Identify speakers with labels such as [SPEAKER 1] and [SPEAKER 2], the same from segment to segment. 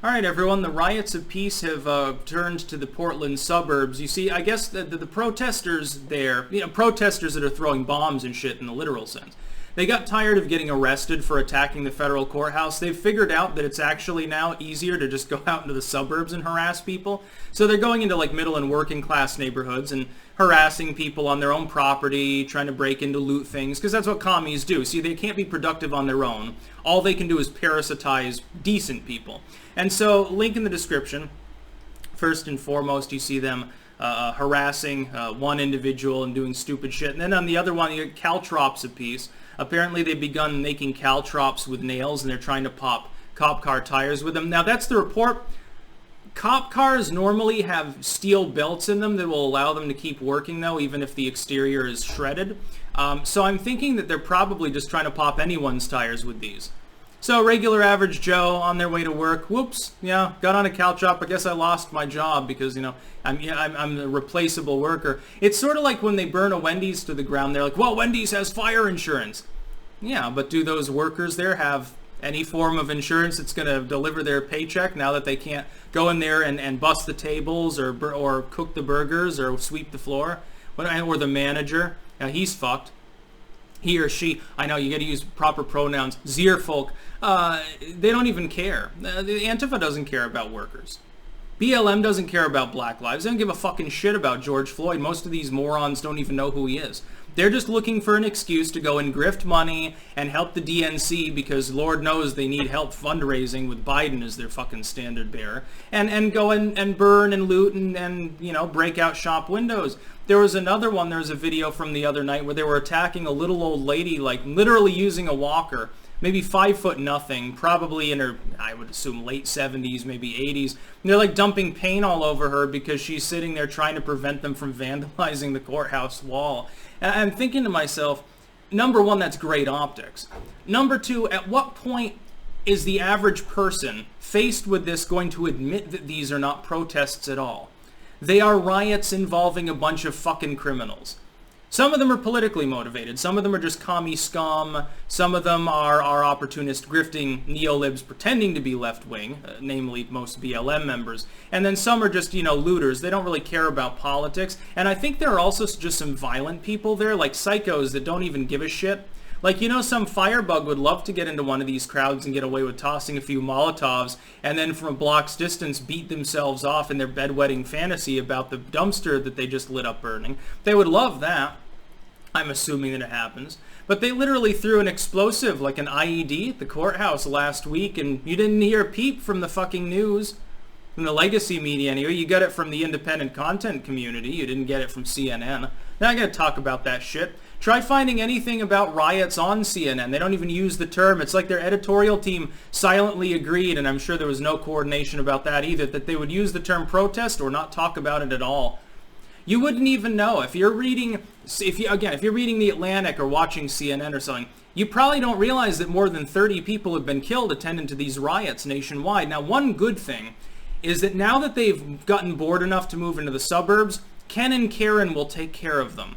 [SPEAKER 1] All right, everyone, the riots of peace have turned to the Portland suburbs. You see, I guess the protesters there, protesters that are throwing bombs and shit in the literal sense, they got tired of getting arrested for attacking the federal courthouse. They've figured out that it's actually now easier to just go out into the suburbs and harass people. So they're going into like middle and working class neighborhoods and harassing people on their own property, trying to break into loot things, because that's what commies do. See, they can't be productive on their own. All they can do is parasitize decent people. And so, link in the description. First and foremost, you see them harassing one individual and doing stupid shit. And then on the other one, you get caltrops of peace. Apparently, they've begun making caltrops with nails, and they're trying to pop cop car tires with them. Now, that's the report. Cop cars normally have steel belts in them that will allow them to keep working, though, even if the exterior is shredded. So I'm thinking that they're probably just trying to pop anyone's tires with these. So regular average Joe on their way to work, whoops, yeah, got on a caltrop. I guess I lost my job because, I'm a replaceable worker. It's sort of like when they burn a Wendy's to the ground. They're like, well, Wendy's has fire insurance. Yeah, but do those workers there have any form of insurance that's going to deliver their paycheck now that they can't go in there and bust the tables or cook the burgers or sweep the floor? Or the manager, he's fucked. He or she, I know you got to use proper pronouns, Zierfolk, they don't even care. The Antifa doesn't care about workers. BLM doesn't care about Black lives. They don't give a fucking shit about George Floyd. Most of these morons don't even know who he is. They're just looking for an excuse to go and grift money and help the DNC because Lord knows they need help fundraising with Biden as their fucking standard bearer. And go and burn and loot and break out shop windows. There was another one, there was a video from the other night where they were attacking a little old lady, like literally using a walker, maybe 5'0", probably in her, I would assume, late 70s, maybe 80s. And they're like dumping paint all over her because she's sitting there trying to prevent them from vandalizing the courthouse wall. And I'm thinking to myself, number one, that's great optics. Number two, at what point is the average person faced with this going to admit that these are not protests at all? They are riots involving a bunch of fucking criminals. Some of them are politically motivated. Some of them are just commie scum. Some of them are opportunist grifting neolibs pretending to be left-wing, namely most BLM members. And then some are just, looters. They don't really care about politics. And I think there are also just some violent people there, like psychos that don't even give a shit. Like, some firebug would love to get into one of these crowds and get away with tossing a few Molotovs and then from a block's distance beat themselves off in their bedwetting fantasy about the dumpster that they just lit up burning. They would love that. I'm assuming that it happens. But they literally threw an explosive, like an IED, at the courthouse last week, and you didn't hear a peep from the fucking news. From the legacy media anyway. You got it from the independent content community. You didn't get it from CNN. Now I gotta talk about that shit. Try finding anything about riots on CNN. They don't even use the term. It's like their editorial team silently agreed, and I'm sure there was no coordination about that either, that they would use the term protest or not talk about it at all. You wouldn't even know. If you're reading The Atlantic or watching CNN or something, you probably don't realize that more than 30 people have been killed attending to these riots nationwide. Now, one good thing is that now that they've gotten bored enough to move into the suburbs, Ken and Karen will take care of them.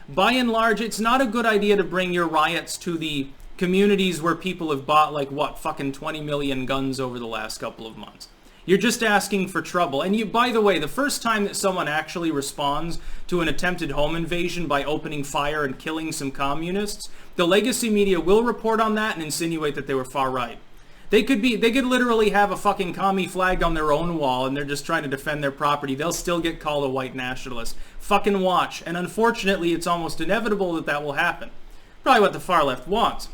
[SPEAKER 1] By and large, it's not a good idea to bring your riots to the communities where people have bought, fucking 20 million guns over the last couple of months. You're just asking for trouble. And by the way, the first time that someone actually responds to an attempted home invasion by opening fire and killing some communists, the legacy media will report on that and insinuate that they were far right. They could literally have a fucking commie flag on their own wall and they're just trying to defend their property. They'll still get called a white nationalist. Fucking watch. And unfortunately, it's almost inevitable that that will happen. Probably what the far left wants.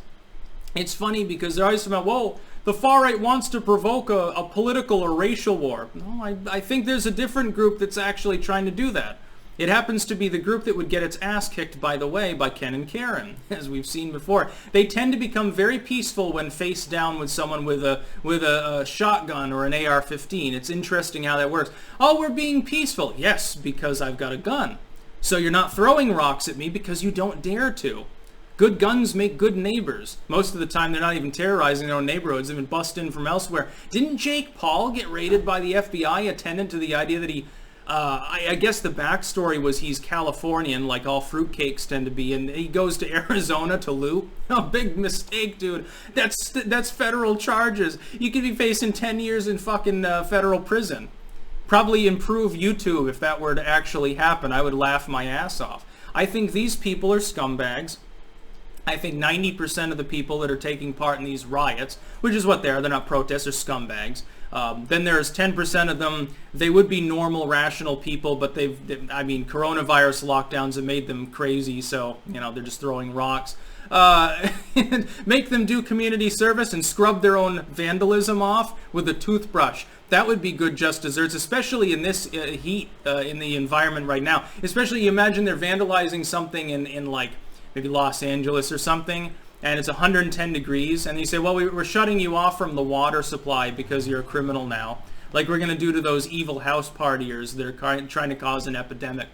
[SPEAKER 1] It's funny because they're always about, whoa, the far right wants to provoke a political or racial war. No, I think there's a different group that's actually trying to do that. It happens to be the group that would get its ass kicked, by the way, by Ken and Karen, as we've seen before. They tend to become very peaceful when face down with someone with a shotgun or an AR-15. It's interesting how that works. Oh, we're being peaceful. Yes, because I've got a gun. So you're not throwing rocks at me because you don't dare to. Good guns make good neighbors. Most of the time, they're not even terrorizing their own neighborhoods. They've been bussed in from elsewhere. Didn't Jake Paul get raided by the FBI attendant to the idea that he I guess the backstory was he's Californian, like all fruitcakes tend to be, and he goes to Arizona to loot. Oh, big mistake, dude. That's federal charges. You could be facing 10 years in fucking federal prison. Probably improve YouTube if that were to actually happen. I would laugh my ass off. I think these people are scumbags. I think 90% of the people that are taking part in these riots, which is what they are, they're not protests, they're scumbags. Then there's 10% of them, they would be normal, rational people, but I mean, coronavirus lockdowns have made them crazy, so, you know, they're just throwing rocks. Make them do community service and scrub their own vandalism off with a toothbrush. That would be good just desserts, especially in this heat in the environment right now. Especially, you imagine they're vandalizing something in like, maybe Los Angeles or something, and it's 110 degrees, and you say, well, we're shutting you off from the water supply because you're a criminal now, like we're going to do to those evil house partiers that are trying to cause an epidemic.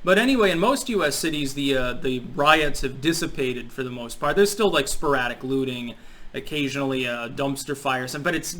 [SPEAKER 1] But anyway, in most U.S. cities, the riots have dissipated for the most part. There's still like sporadic looting, occasionally a dumpster fire, but it's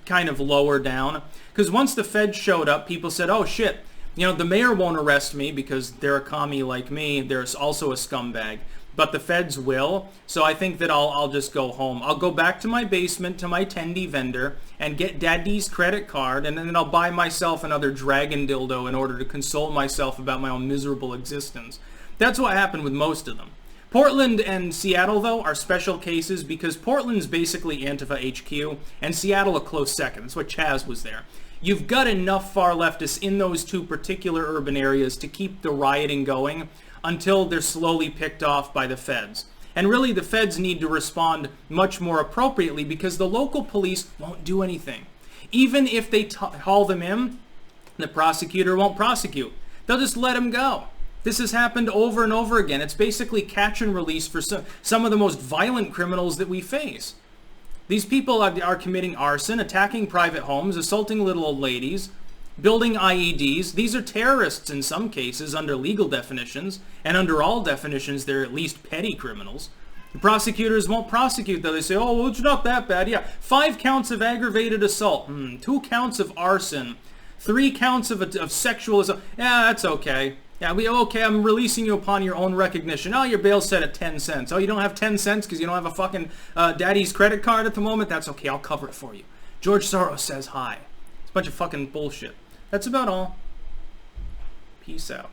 [SPEAKER 1] kind of lower down. Because once the feds showed up, people said, oh shit, you know, the mayor won't arrest me because they're a commie like me. There's also a scumbag. But the feds will, so I think that I'll just go home. I'll go back to my basement, to my tendy vendor, and get Daddy's credit card, and then I'll buy myself another dragon dildo in order to console myself about my own miserable existence. That's what happened with most of them. Portland and Seattle, though, are special cases because Portland's basically Antifa HQ, and Seattle a close second. That's why Chaz was there. You've got enough far leftists in those two particular urban areas to keep the rioting going until they're slowly picked off by the feds. And really, the feds need to respond much more appropriately because the local police won't do anything. Even if they haul them in, the prosecutor won't prosecute. They'll just let them go. This has happened over and over again. It's basically catch and release for some of the most violent criminals that we face. These people are committing arson, attacking private homes, assaulting little old ladies, building IEDs. These are terrorists in some cases under legal definitions, and under all definitions they're at least petty criminals. The prosecutors won't prosecute though. They say, oh, well, it's not that bad. Yeah, 5 counts of aggravated assault, 2 counts of arson, 3 counts of sexual assault. Yeah, that's okay. Yeah, okay, I'm releasing you upon your own recognition. Oh, your bail's set at 10 cents. Oh, you don't have 10 cents because you don't have a fucking daddy's credit card at the moment? That's okay, I'll cover it for you. George Soros says hi. It's a bunch of fucking bullshit. That's about all. Peace out.